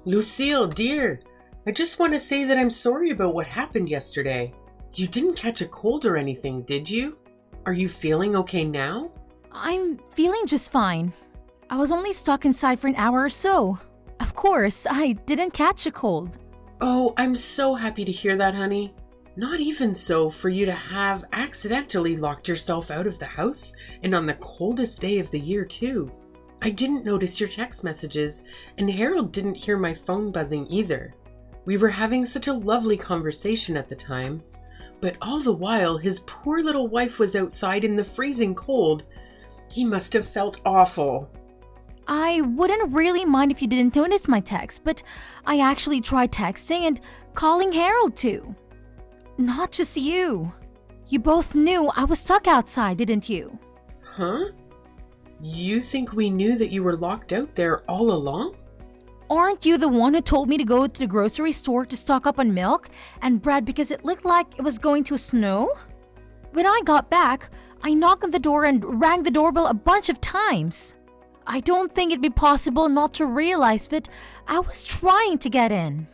Lucille, dear, I just want to say that I'm sorry about what happened yesterday. You didn't catch a cold or anything, did you? Are you feeling okay now? I'm feeling just fine. I was only stuck inside for an hour or so. Of course, I didn't catch a cold. Oh, I'm so happy to hear that, honey. Not even so for you to have accidentally locked yourself out of the house, and on the coldest day of the year, too. I didn't notice your text messages, and Harold didn't hear my phone buzzing either. We were having such a lovely conversation at the time, but all the while his poor little wife was outside in the freezing cold. He must have felt awful. I wouldn't really mind if you didn't notice my text, but I actually tried texting and calling Harold too. Not just you. You both knew I was stuck outside, didn't you? Huh? You think we knew that you were locked out there all along? Aren't you the one who told me to go to the grocery store to stock up on milk and bread because it looked like it was going to snow? When I got back, I knocked on the door and rang the doorbell a bunch of times. I don't think it'd be possible not to realize that I was trying to get in.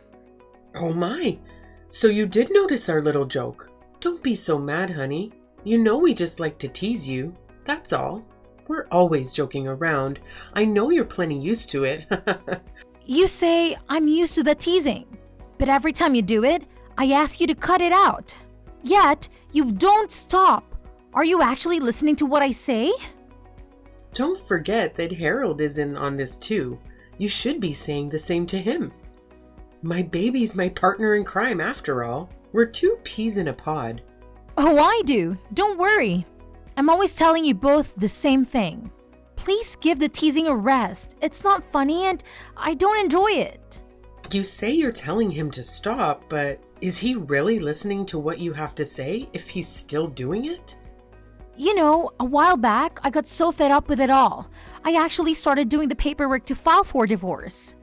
Oh my, so you did notice our little joke. Don't be so mad, honey. You know we just like to tease you, that's all. We're always joking around. I know you're plenty used to it. You say I'm used to the teasing, but every time you do it, I ask you to cut it out. Yet, you don't stop. Are you actually listening to what I say? Don't forget that Harold is in on this too. You should be saying the same to him. My baby's my partner in crime after all. We're two peas in a pod. Oh, I do. Don't worry. I'm always telling you both the same thing. Please give the teasing a rest. It's not funny and I don't enjoy it. You say you're telling him to stop, but is he really listening to what you have to say if he's still doing it? You know, a while back, I got so fed up with it all. I actually started doing the paperwork to file for divorce.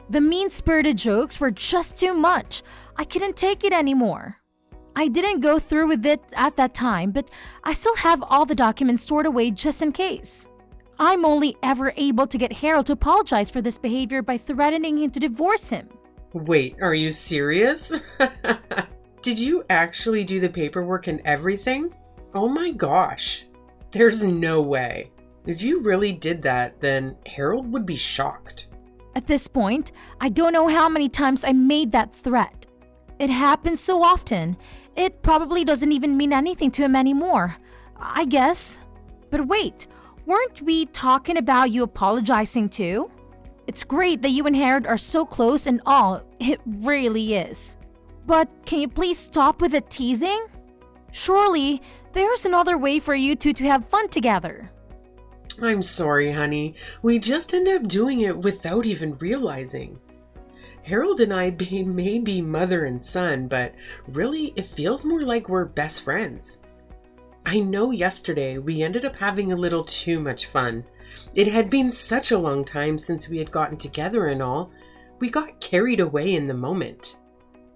The mean-spirited jokes were just too much. I couldn't take it anymore. I didn't go through with it at that time, but I still have all the documents stored away just in case. I'm only ever able to get Harold to apologize for this behavior by threatening him to divorce him. Wait, are you serious? Did you actually do the paperwork and everything? Oh my gosh. There's no way. If you really did that, then Harold would be shocked. At this point, I don't know how many times I made that threat. It happens so often, it probably doesn't even mean anything to him anymore, I guess. But wait, weren't we talking about you apologizing too? It's great that you and Harold are so close and all, it really is. But can you please stop with the teasing? Surely, there's another way for you two to have fun together. I'm sorry, honey. We just end up doing it without even realizing. Harold and I may be mother and son, but really it feels more like we're best friends. I know yesterday we ended up having a little too much fun. It had been such a long time since we had gotten together and all. We got carried away in the moment.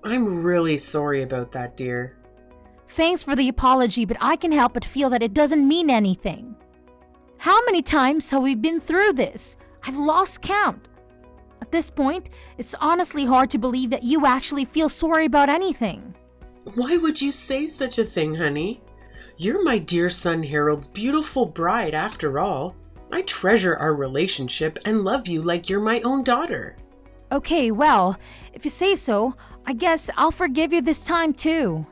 I'm really sorry about that, dear. Thanks for the apology, but I can help but feel that it doesn't mean anything. How many times have we been through this? I've lost count. At this point, it's honestly hard to believe that you actually feel sorry about anything. Why would you say such a thing, honey? You're my dear son Harold's beautiful bride after all. I treasure our relationship and love you like you're my own daughter. Okay, well, if you say so, I guess I'll forgive you this time too.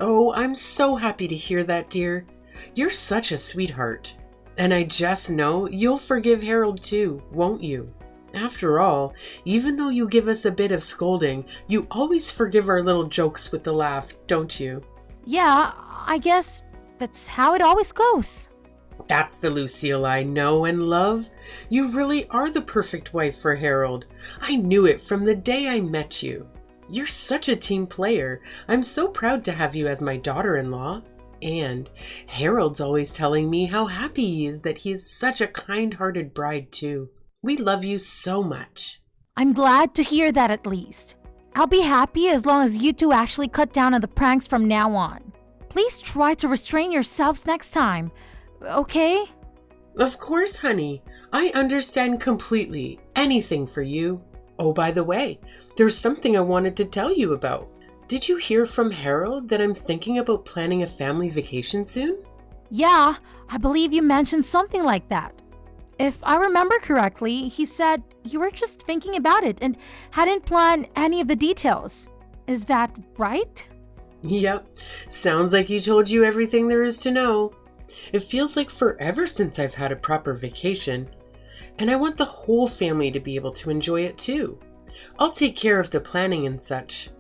Oh, I'm so happy to hear that, dear. You're such a sweetheart. And I just know you'll forgive Harold too, won't you? After all, even though you give us a bit of scolding, you always forgive our little jokes with the laugh, don't you? Yeah, I guess that's how it always goes. That's the Lucille I know and love. You really are the perfect wife for Harold. I knew it from the day I met you. You're such a team player. I'm so proud to have you as my daughter-in-law. And Harold's always telling me how happy he is that he is such a kind-hearted bride too. We love you so much. I'm glad to hear that at least. I'll be happy as long as you two actually cut down on the pranks from now on. Please try to restrain yourselves next time, okay? Of course, honey. I understand completely. Anything for you. Oh, by the way, there's something I wanted to tell you about. Did you hear from Harold that I'm thinking about planning a family vacation soon? Yeah, I believe you mentioned something like that. If I remember correctly, he said you were just thinking about it and hadn't planned any of the details. Is that right? Yep, sounds like he told you everything there is to know. It feels like forever since I've had a proper vacation, and I want the whole family to be able to enjoy it too. I'll take care of the planning and such.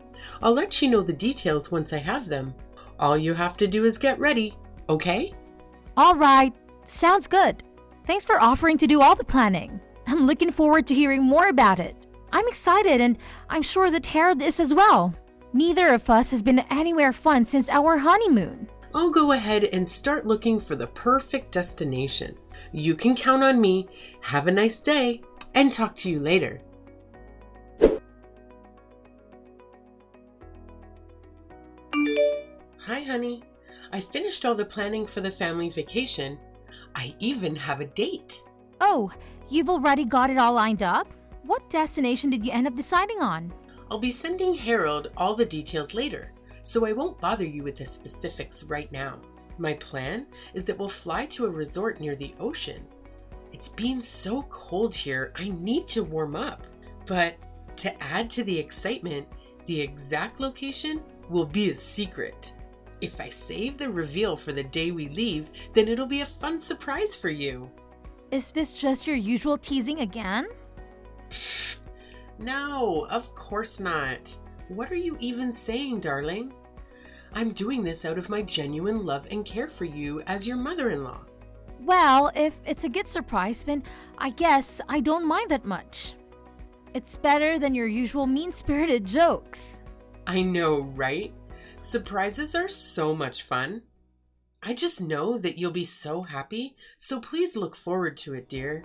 I'll let you know the details once I have them. All you have to do is get ready, okay? All right, sounds good. Thanks for offering to do all the planning. I'm looking forward to hearing more about it. I'm excited, and I'm sure that Harold is as well. Neither of us has been anywhere fun since our honeymoon. I'll go ahead and start looking for the perfect destination. You can count on me. Have a nice day, and talk to you later. Hi, honey. I finished all the planning for the family vacation. I even have a date. Oh, you've already got it all lined up? What destination did you end up deciding on? I'll be sending Harold all the details later, so I won't bother you with the specifics right now. My plan is that we'll fly to a resort near the ocean. It's been so cold here, I need to warm up. But to add to the excitement, the exact location will be a secret. If I save the reveal for the day we leave, then it'll be a fun surprise for you. Is this just your usual teasing again? No, of course not. What are you even saying, darling? I'm doing this out of my genuine love and care for you as your mother-in-law. Well, if it's a good surprise, then I guess I don't mind that much. It's better than your usual mean-spirited jokes. I know, right? Surprises are so much fun. I just know that you'll be so happy, so please look forward to it, dear.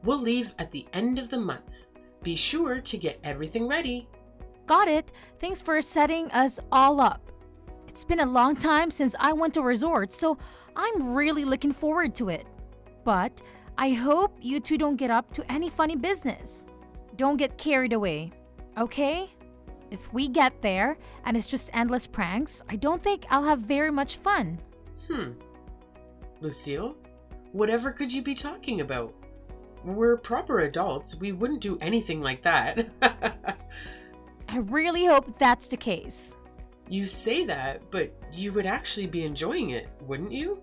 We'll leave at the end of the month. Be sure to get everything ready. Got it. Thanks for setting us all up. It's been a long time since I went to a resort, so I'm really looking forward to it. But I hope you two don't get up to any funny business. Don't get carried away, okay? If we get there and it's just endless pranks, I don't think I'll have very much fun. Lucille, whatever could you be talking about? We're proper adults. We wouldn't do anything like that. I really hope that's the case. You say that, but you would actually be enjoying it, wouldn't you?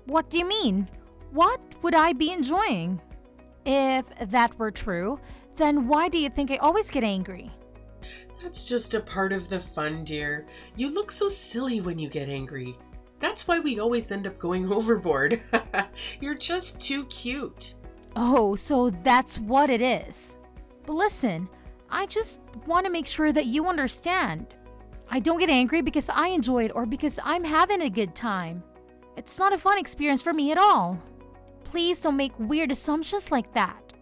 What do you mean? What would I be enjoying? If that were true, then why do you think I always get angry? That's just a part of the fun, dear. You look so silly when you get angry. That's why we always end up going overboard. You're just too cute. Oh, so that's what it is. But listen, I just want to make sure that you understand. I don't get angry because I enjoy it or because I'm having a good time. It's not a fun experience for me at all. Please don't make weird assumptions like that.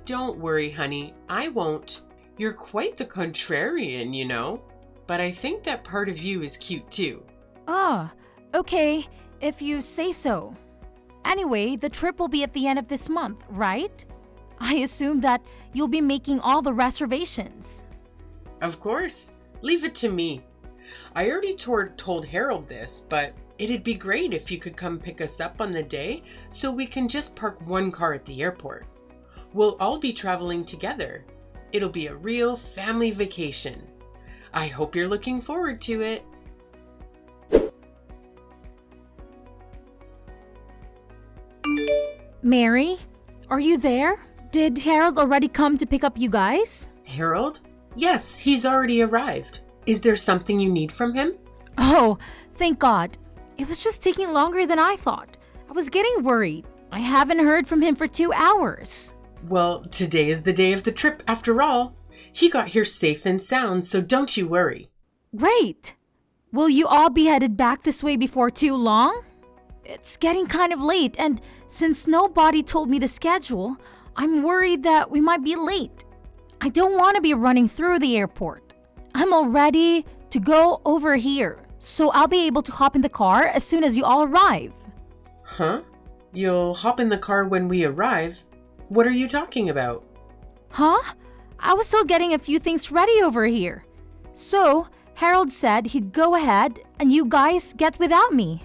Don't worry, honey. I won't. You're quite the contrarian, you know. But I think that part of you is cute too. Okay, if you say so. Anyway, the trip will be at the end of this month, right? I assume that you'll be making all the reservations. Of course. Leave it to me. I already told Harold this, but it'd be great if you could come pick us up on the day so we can just park one car at the airport. We'll all be traveling together. It'll be a real family vacation. I hope you're looking forward to it. Mary, are you there? Did Harold already come to pick up you guys? Harold? Yes, he's already arrived. Is there something you need from him? Oh, thank God. It was just taking longer than I thought. I was getting worried. I haven't heard from him for 2 hours. Well, today is the day of the trip after all. He got here safe and sound, so don't you worry. Great. Will you all be headed back this way before too long? It's getting kind of late, and since nobody told me the schedule, I'm worried that we might be late. I don't want to be running through the airport. I'm all ready to go over here, so I'll be able to hop in the car as soon as you all arrive. Huh? You'll hop in the car when we arrive? What are you talking about? Huh? I was still getting a few things ready over here. So, Harold said he'd go ahead and you guys get without me.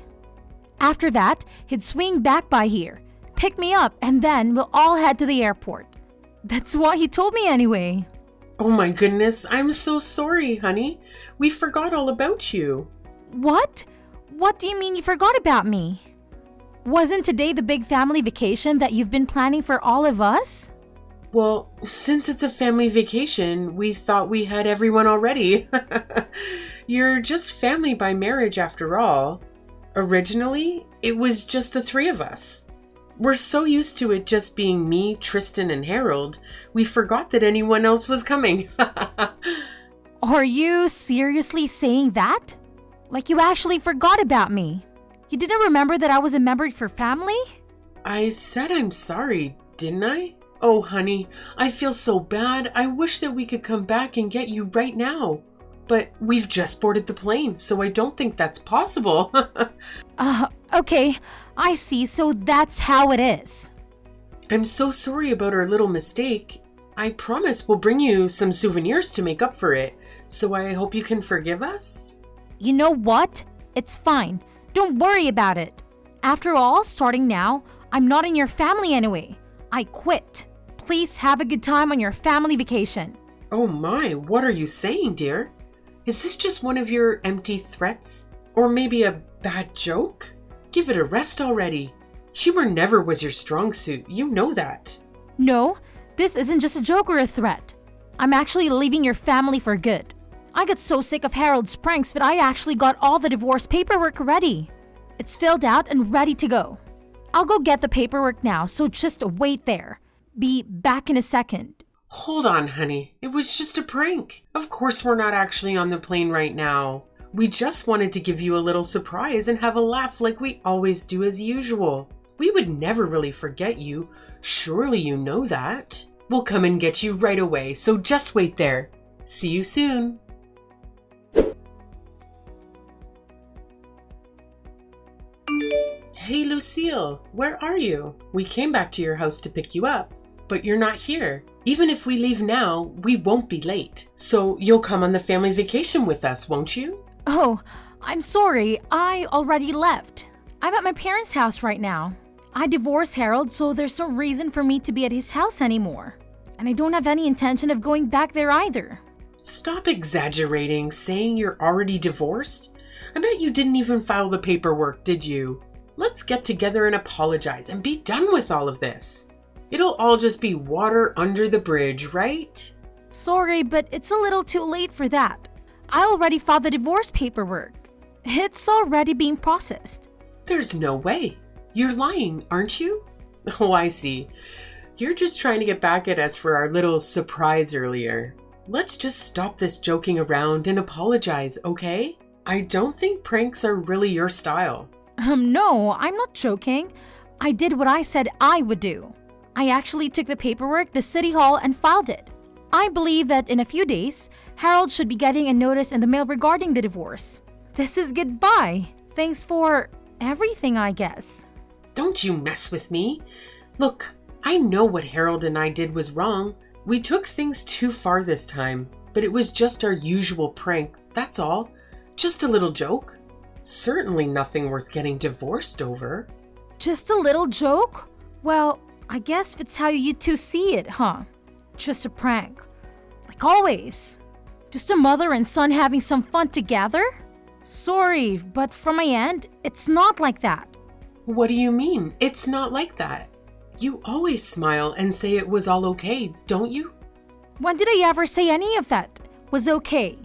After that, he'd swing back by here, pick me up, and then we'll all head to the airport. That's what he told me anyway. Oh my goodness, I'm so sorry, honey. We forgot all about you. What? What do you mean you forgot about me? Wasn't today the big family vacation that you've been planning for all of us? Well, since it's a family vacation, we thought we had everyone already. You're just family by marriage after all. Originally, it was just the three of us. We're so used to it just being me, Tristan, and Harold, we forgot that anyone else was coming. Are you seriously saying that? Like you actually forgot about me? You didn't remember that I was a member of your family? I said I'm sorry, didn't I? Oh, honey, I feel so bad. I wish that we could come back and get you right now. But we've just boarded the plane, so I don't think that's possible. Okay, I see, so that's how it is. I'm so sorry about our little mistake. I promise we'll bring you some souvenirs to make up for it, so I hope you can forgive us. You know what? It's fine. Don't worry about it. After all, starting now, I'm not in your family anyway. I quit. Please have a good time on your family vacation. Oh my, what are you saying, dear? Is this just one of your empty threats? Or maybe a bad joke? Give it a rest already. Humor never was your strong suit, you know that. No, this isn't just a joke or a threat. I'm actually leaving your family for good. I got so sick of Harold's pranks that I actually got all the divorce paperwork ready. It's filled out and ready to go. I'll go get the paperwork now, so just wait there. Be back in a second. Hold on, honey. It was just a prank. Of course we're not actually on the plane right now. We just wanted to give you a little surprise and have a laugh like we always do as usual. We would never really forget you. Surely you know that. We'll come and get you right away, so just wait there. See you soon. Hey Lucille, where are you? We came back to your house to pick you up, but you're not here. Even if we leave now, we won't be late. So you'll come on the family vacation with us, won't you? Oh, I'm sorry. I already left. I'm at my parents' house right now. I divorced Harold, so there's no reason for me to be at his house anymore. And I don't have any intention of going back there either. Stop exaggerating, saying you're already divorced. I bet you didn't even file the paperwork, did you? Let's get together and apologize and be done with all of this. It'll all just be water under the bridge, right? Sorry, but it's a little too late for that. I already filed the divorce paperwork. It's already being processed. There's no way. You're lying, aren't you? Oh, I see. You're just trying to get back at us for our little surprise earlier. Let's just stop this joking around and apologize, okay? I don't think pranks are really your style. No, I'm not joking. I did what I said I would do. I actually took the paperwork to City Hall and filed it. I believe that in a few days, Harold should be getting a notice in the mail regarding the divorce. This is goodbye. Thanks for everything, I guess. Don't you mess with me. Look, I know what Harold and I did was wrong. We took things too far this time, but it was just our usual prank, that's all. Just a little joke. Certainly nothing worth getting divorced over. Just a little joke? Well, I guess it's how you two see it, huh? Just a prank. Like always. Just a mother and son having some fun together? Sorry, but from my end, it's not like that. What do you mean? It's not like that. You always smile and say it was all okay, don't you? When did I ever say any of that was okay?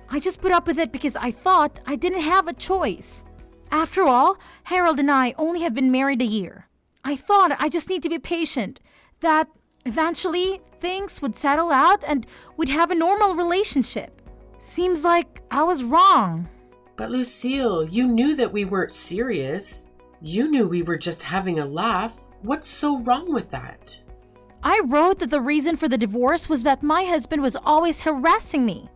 I just put up with it because I thought I didn't have a choice. After all, Harold and I only have been married a year. I thought I just need to be patient, that eventually things would settle out and we'd have a normal relationship. Seems like I was wrong. But Lucille, you knew that we weren't serious. You knew we were just having a laugh. What's so wrong with that? I wrote that the reason for the divorce was that my husband was always harassing me.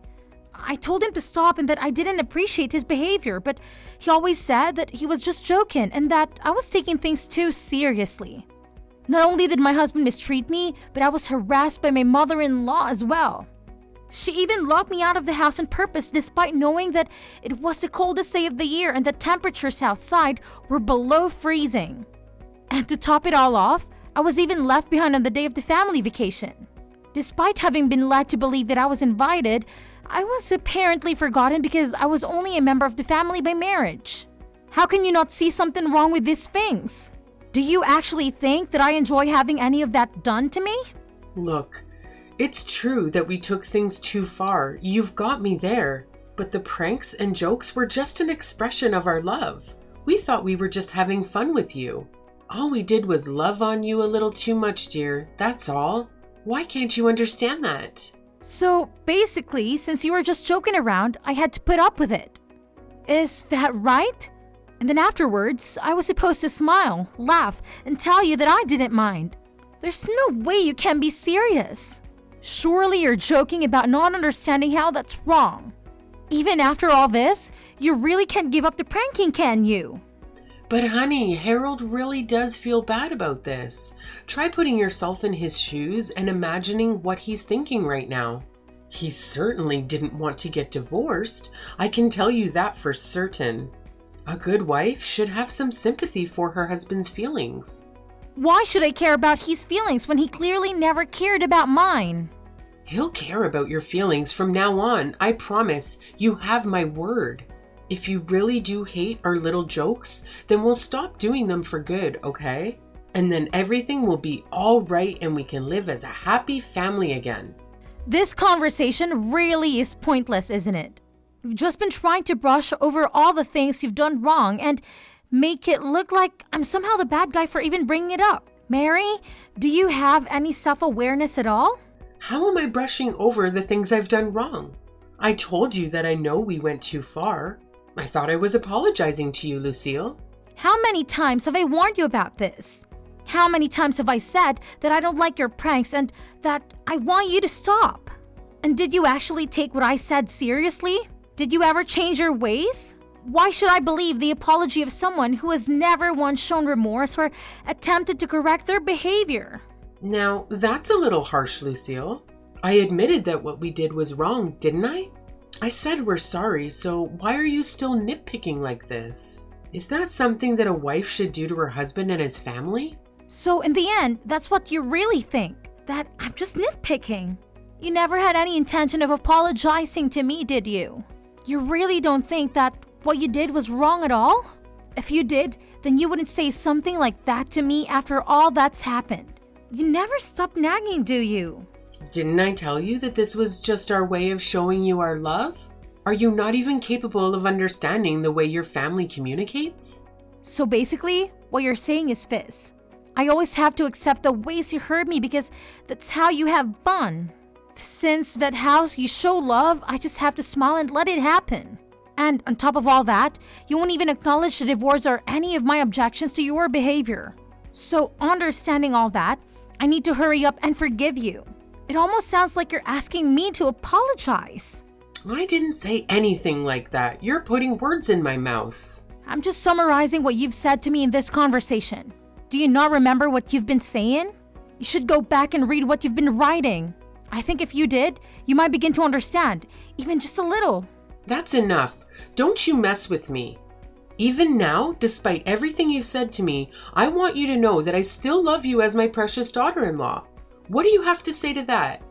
I told him to stop and that I didn't appreciate his behavior, but he always said that he was just joking and that I was taking things too seriously. Not only did my husband mistreat me, but I was harassed by my mother-in-law as well. She even locked me out of the house on purpose despite knowing that it was the coldest day of the year and the temperatures outside were below freezing. And to top it all off, I was even left behind on the day of the family vacation. Despite having been led to believe that I was invited, I was apparently forgotten because I was only a member of the family by marriage. How can you not see something wrong with these things? Do you actually think that I enjoy having any of that done to me? Look, it's true that we took things too far. You've got me there. But the pranks and jokes were just an expression of our love. We thought we were just having fun with you. All we did was love on you a little too much, dear. That's all. Why can't you understand that? So basically, since you were just joking around, I had to put up with it. Is that right? And then afterwards, I was supposed to smile, laugh, and tell you that I didn't mind. There's no way you can be serious. Surely you're joking about not understanding how that's wrong. Even after all this, you really can't give up the pranking, can you? But honey, Harold really does feel bad about this. Try putting yourself in his shoes and imagining what he's thinking right now. He certainly didn't want to get divorced. I can tell you that for certain. A good wife should have some sympathy for her husband's feelings. Why should I care about his feelings when he clearly never cared about mine? He'll care about your feelings from now on. I promise. You have my word. If you really do hate our little jokes, then we'll stop doing them for good, okay? And then everything will be all right and we can live as a happy family again. This conversation really is pointless, isn't it? You've just been trying to brush over all the things you've done wrong and make it look like I'm somehow the bad guy for even bringing it up. Mary, do you have any self-awareness at all? How am I brushing over the things I've done wrong? I told you that I know we went too far. I thought I was apologizing to you, Lucille. How many times have I warned you about this? How many times have I said that I don't like your pranks and that I want you to stop? And did you actually take what I said seriously? Did you ever change your ways? Why should I believe the apology of someone who has never once shown remorse or attempted to correct their behavior? Now, that's a little harsh, Lucille. I admitted that what we did was wrong, didn't I? I said we're sorry, so why are you still nitpicking like this? Is that something that a wife should do to her husband and his family? So in the end, that's what you really think, that I'm just nitpicking. You never had any intention of apologizing to me, did you? You really don't think that what you did was wrong at all? If you did, then you wouldn't say something like that to me after all that's happened. You never stop nagging, do you? Didn't I tell you that this was just our way of showing you our love? Are you not even capable of understanding the way your family communicates? So basically, what you're saying is this. I always have to accept the ways you hurt me because that's how you have fun. Since that how you show love, I just have to smile and let it happen. And on top of all that, you won't even acknowledge the divorce or any of my objections to your behavior. So understanding all that, I need to hurry up and forgive you. It almost sounds like you're asking me to apologize. I didn't say anything like that. You're putting words in my mouth. I'm just summarizing what you've said to me in this conversation. Do you not remember what you've been saying? You should go back and read what you've been writing. I think if you did, you might begin to understand, even just a little. That's enough. Don't you mess with me. Even now, despite everything you've said to me, I want you to know that I still love you as my precious daughter-in-law. What do you have to say to that?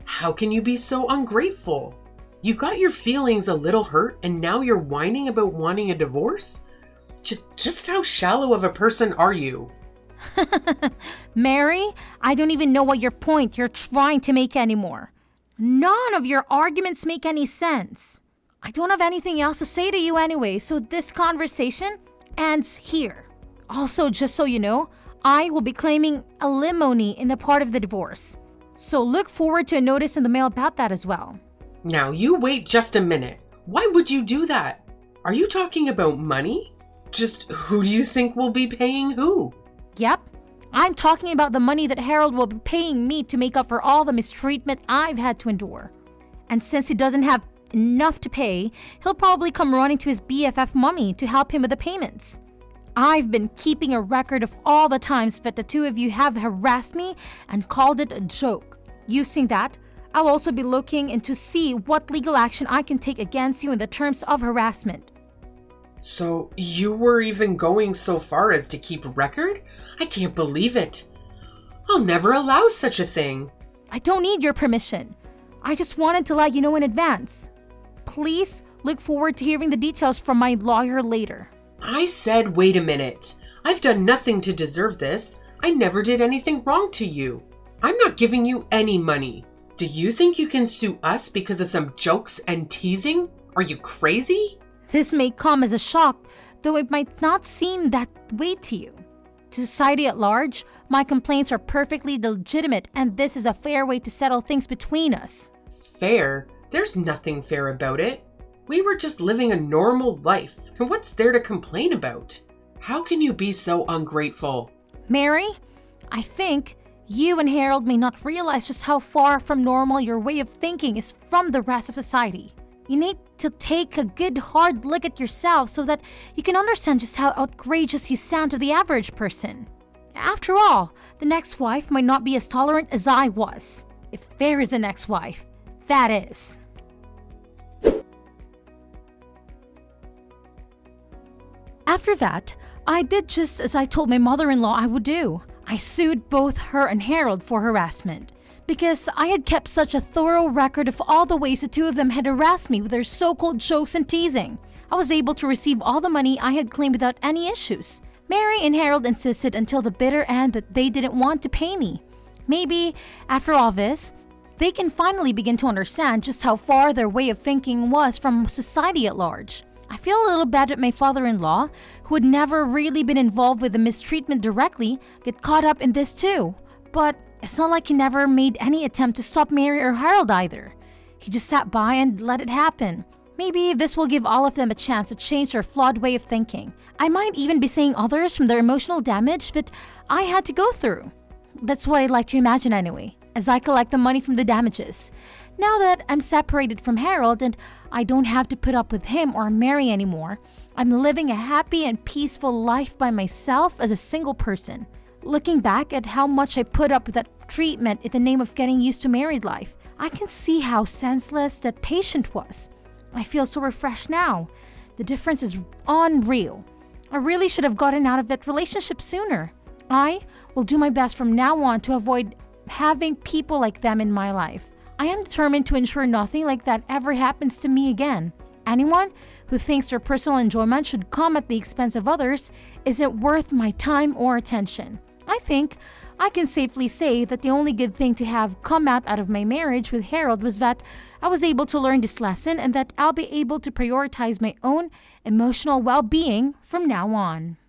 How can you be so ungrateful? You got your feelings a little hurt and now you're whining about wanting a divorce? Just how shallow of a person are you? Mary, I don't even know what your point you're trying to make anymore. None of your arguments make any sense. I don't have anything else to say to you anyway, so this conversation ends here. Also, just so you know, I will be claiming alimony in the part of the divorce. So look forward to a notice in the mail about that as well. Now, you wait just a minute. Why would you do that? Are you talking about money? Just who do you think will be paying who? Yep, I'm talking about the money that Harold will be paying me to make up for all the mistreatment I've had to endure. And since he doesn't have enough to pay, he'll probably come running to his BFF mummy to help him with the payments. I've been keeping a record of all the times that the two of you have harassed me and called it a joke. Using that, I'll also be looking into see what legal action I can take against you in the terms of harassment. So you were even going so far as to keep a record? I can't believe it. I'll never allow such a thing. I don't need your permission. I just wanted to let you know in advance. Please look forward to hearing the details from my lawyer later. I said, wait a minute. I've done nothing to deserve this. I never did anything wrong to you. I'm not giving you any money. Do you think you can sue us because of some jokes and teasing? Are you crazy? This may come as a shock, though it might not seem that way to you. To society at large, my complaints are perfectly legitimate, and this is a fair way to settle things between us. Fair? There's nothing fair about it. We were just living a normal life, and what's there to complain about? How can you be so ungrateful? Mary, I think you and Harold may not realize just how far from normal your way of thinking is from the rest of society. You need to take a good hard look at yourself so that you can understand just how outrageous you sound to the average person. After all, the next wife might not be as tolerant as I was. If there is a next wife, that is. After that, I did just as I told my mother-in-law I would do. I sued both her and Harold for harassment because I had kept such a thorough record of all the ways the two of them had harassed me with their so-called jokes and teasing. I was able to receive all the money I had claimed without any issues. Mary and Harold insisted until the bitter end that they didn't want to pay me. Maybe, after all this, they can finally begin to understand just how far their way of thinking was from society at large. I feel a little bad that my father-in-law, who had never really been involved with the mistreatment directly, get caught up in this too. But it's not like he never made any attempt to stop Mary or Harold either. He just sat by and let it happen. Maybe this will give all of them a chance to change their flawed way of thinking. I might even be saving others from their emotional damage that I had to go through. That's what I'd like to imagine anyway, as I collect the money from the damages. Now that I'm separated from Harold and I don't have to put up with him or Mary anymore, I'm living a happy and peaceful life by myself as a single person. Looking back at how much I put up with that treatment in the name of getting used to married life, I can see how senseless that patient was. I feel so refreshed now. The difference is unreal. I really should have gotten out of that relationship sooner. I will do my best from now on to avoid having people like them in my life. I am determined to ensure nothing like that ever happens to me again. Anyone who thinks their personal enjoyment should come at the expense of others isn't worth my time or attention. I think I can safely say that the only good thing to have come out of my marriage with Harold was that I was able to learn this lesson and that I'll be able to prioritize my own emotional well-being from now on.